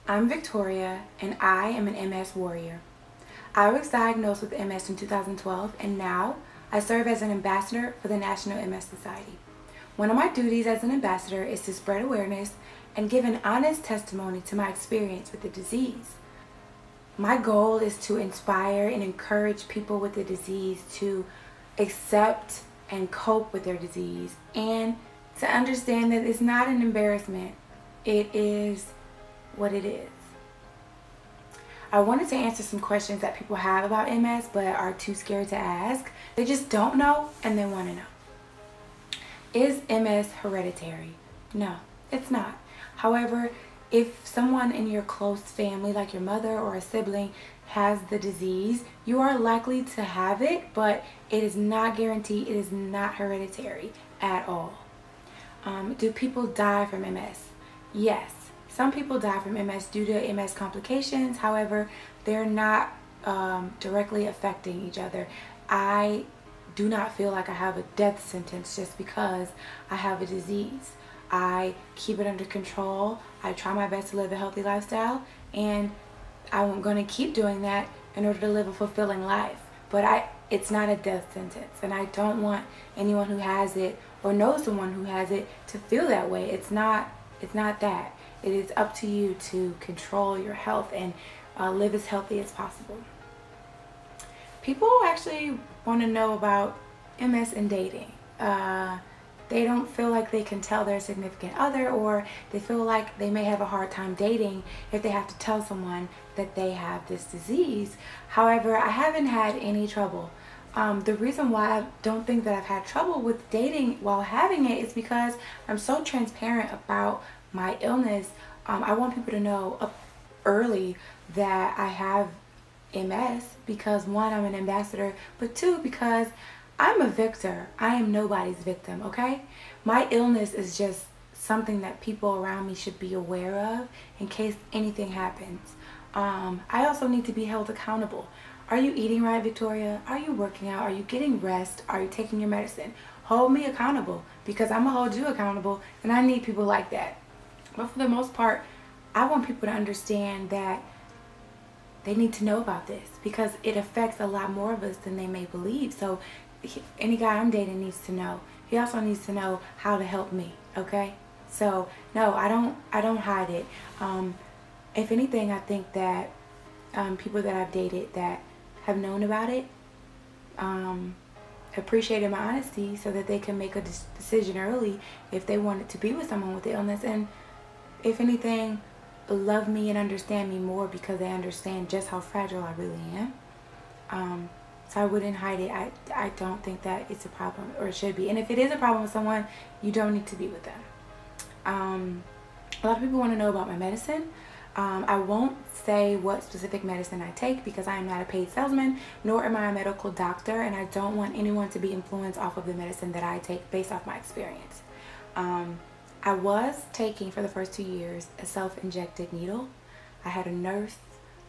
I'm Victoria, and I am an MS warrior. I was diagnosed with MS in 2012, and now I serve as an ambassador for the National MS Society. One of my duties as an ambassador is to spread awareness and give an honest testimony to my experience with the disease. My goal is to inspire and encourage people with the disease to accept and cope with their disease, and to understand that it's not an embarrassment. It is what it is. I wanted to answer some questions that people have about MS but are too scared to ask. They just don't know and they want to know. Is MS hereditary? No, it's not. However, if someone in your close family, like your mother or a sibling, has the disease, you are likely to have it, but it is not guaranteed. It is not hereditary at all. Do people die from MS? Yes. Some people die from MS due to MS complications. However, they're not directly affecting each other. I do not feel like I have a death sentence just because I have a disease. I keep it under control. I try my best to live a healthy lifestyle, and I'm going to keep doing that in order to live a fulfilling life. But it's not a death sentence, and I don't want anyone who has it or knows someone who has it to feel that way. It's not that. It is up to you to control your health and live as healthy as possible. People actually want to know about MS and dating. They don't feel like they can tell their significant other, or they feel like they may have a hard time dating if they have to tell someone that they have this disease. However, I haven't had any trouble. The reason why I don't think that I've had trouble with dating while having it is because I'm so transparent about my illness. I want people to know up early that I have MS because, one, I'm an ambassador, but two, because I'm a victor. I am nobody's victim, okay? My illness is just something that people around me should be aware of in case anything happens. I also need to be held accountable. Are you eating right, Victoria? Are you working out? Are you getting rest? Are you taking your medicine? Hold me accountable, because I'm going to hold you accountable, and I need people like that. But for the most part, I want people to understand that they need to know about this because it affects a lot more of us than they may believe. So any guy I'm dating needs to know. He also needs to know how to help me, okay? So no, I don't hide it. If anything, I think that people that I've dated that have known about it appreciated my honesty so that they can make a decision early if they wanted to be with someone with the illness, and if anything, love me and understand me more because they understand just how fragile I really am. So I wouldn't hide it. I don't think that it's a problem, or it should be. And if it is a problem with someone, you don't need to be with them. A lot of people want to know about my medicine. I won't say what specific medicine I take because I am not a paid salesman, nor am I a medical doctor, and I don't want anyone to be influenced off of the medicine that I take based off my experience. I was taking, for the first 2 years, a self-injected needle. I had a nurse.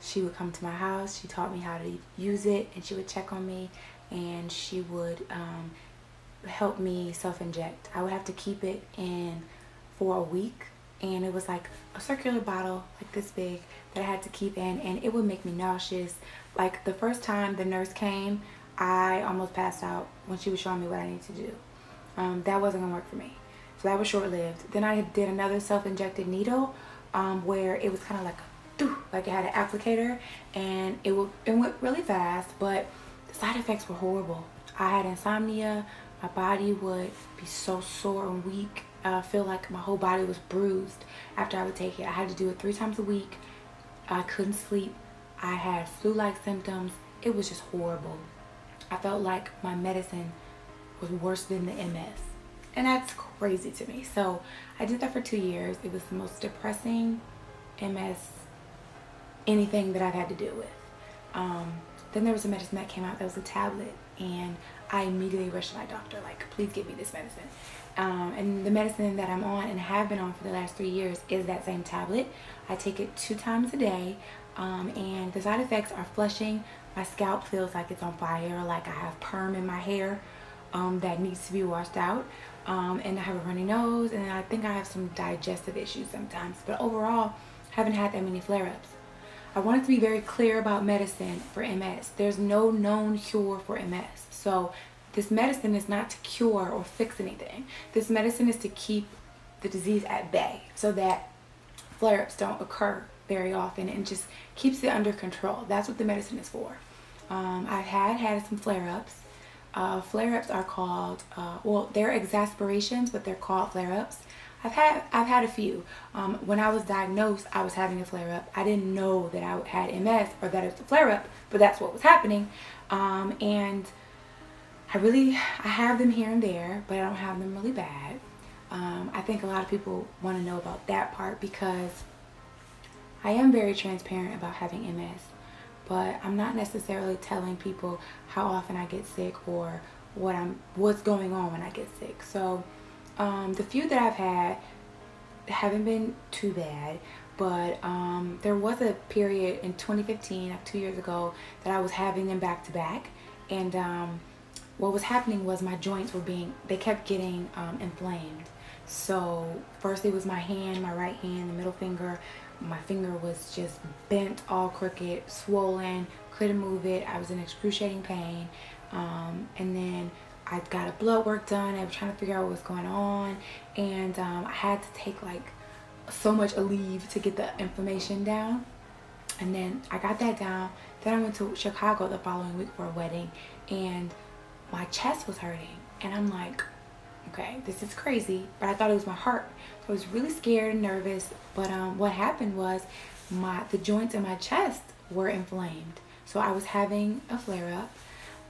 She would come to my house. She taught me how to use it, and she would check on me, and she would help me self-inject. I would have to keep it in for a week, and it was like a circular bottle like this big that I had to keep in, and it would make me nauseous. Like the first time the nurse came, I almost passed out when she was showing me what I needed to do. That wasn't gonna work for me. So that was short-lived. Then I did another self-injected needle where it was kind of like it had an applicator, and it went really fast, but the side effects were horrible. I had insomnia. My body would be so sore and weak. I feel like my whole body was bruised after I would take it. I had to do it 3 times a week. I couldn't sleep. I had flu-like symptoms. It was just horrible. I felt like my medicine was worse than the MS. And that's crazy to me. So I did that for 2 years. It was the most depressing MS anything that I've had to deal with. Then there was a medicine that came out that was a tablet, and I immediately rushed to my doctor, like, please give me this medicine. And the medicine that I'm on and have been on for the last 3 years is that same tablet. I take it 2 times a day, and the side effects are flushing. My scalp feels like it's on fire, like I have perm in my hair that needs to be washed out. And I have a runny nose, and I think I have some digestive issues sometimes. But overall, haven't had that many flare-ups. I wanted to be very clear about medicine for MS. There's no known cure for MS. So this medicine is not to cure or fix anything. This medicine is to keep the disease at bay so that flare-ups don't occur very often, and just keeps it under control. That's what the medicine is for. I've had some flare-ups. Flare-ups are called, well, they're exasperations, but they're called flare-ups. I've had a few. When I was diagnosed, I was having a flare-up. I didn't know that I had MS or that it was a flare-up, but that's what was happening. And I have them here and there, but I don't have them really bad. I think a lot of people want to know about that part because I am very transparent about having MS, but I'm not necessarily telling people how often I get sick or what's going on when I get sick. So the few that I've had haven't been too bad, but there was a period in 2015, like 2 years ago, that I was having them back to back, and what was happening was my joints they kept getting inflamed. So first it was my hand, my right hand, the middle finger. My finger was just bent, all crooked, swollen, couldn't move it. I was in excruciating pain. And then I got a blood work done. I was trying to figure out what was going on. And I had to take like so much Aleve to get the inflammation down. And then I got that down. Then I went to Chicago the following week for a wedding, and my chest was hurting. And I'm like, okay, this is crazy, but I thought it was my heart. So I was really scared and nervous, but what happened was the joints in my chest were inflamed. So I was having a flare-up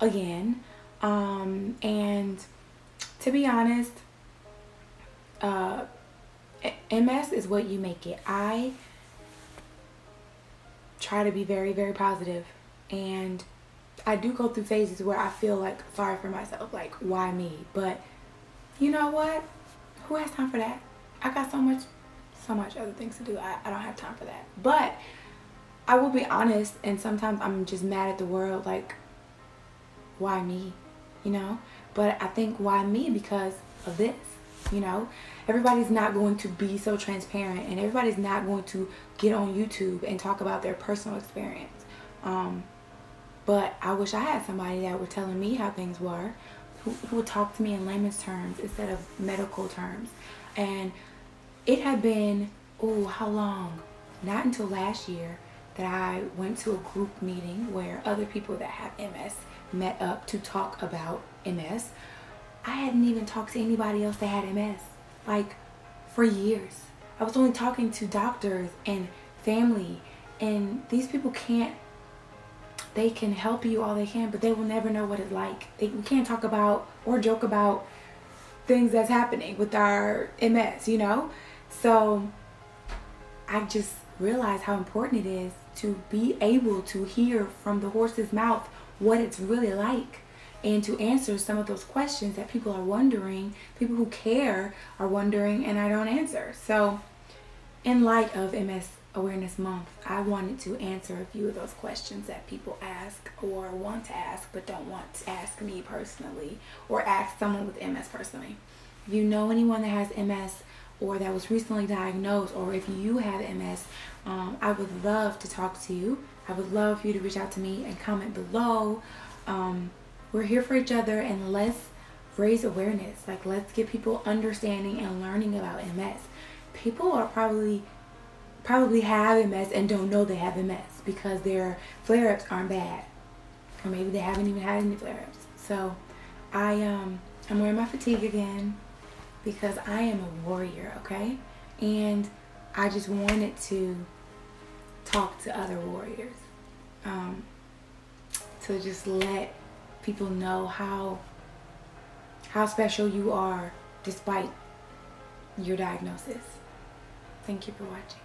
again, and to be honest, MS is what you make it. I try to be very, very positive, and I do go through phases where I feel like sorry for myself, like why me? But you know what? Who has time for that? I got so much other things to do. I don't have time for that. But I will be honest, and sometimes I'm just mad at the world, like, why me? You know? But I think why me? Because of this, you know? Everybody's not going to be so transparent, and everybody's not going to get on YouTube and talk about their personal experience. But I wish I had somebody that were telling me how things were, who would talk to me in layman's terms instead of medical terms. And it had been, how long? Not until last year that I went to a group meeting where other people that have MS met up to talk about MS. I hadn't even talked to anybody else that had MS, like, for years. I was only talking to doctors and family, and these people they can help you all they can, but they will never know what it's like. We can't talk about or joke about things that's happening with our MS, you know? So I just realized how important it is to be able to hear from the horse's mouth what it's really like, and to answer some of those questions that people are wondering, people who care are wondering, and I don't answer. So in light of MS Awareness Month, I wanted to answer a few of those questions that people ask or want to ask but don't want to ask me personally, or ask someone with MS personally. If you know anyone that has MS or that was recently diagnosed, or if you have MS, I would love to talk to you. I would love for you to reach out to me and comment below. We're here for each other, and let's raise awareness. Like, let's get people understanding and learning about MS. People are probably have MS and don't know they have MS because their flare-ups aren't bad, or maybe they haven't even had any flare-ups. So I'm wearing my fatigue again because I am a warrior, okay? And I just wanted to talk to other warriors, to just let people know how special you are despite your diagnosis. Thank you for watching.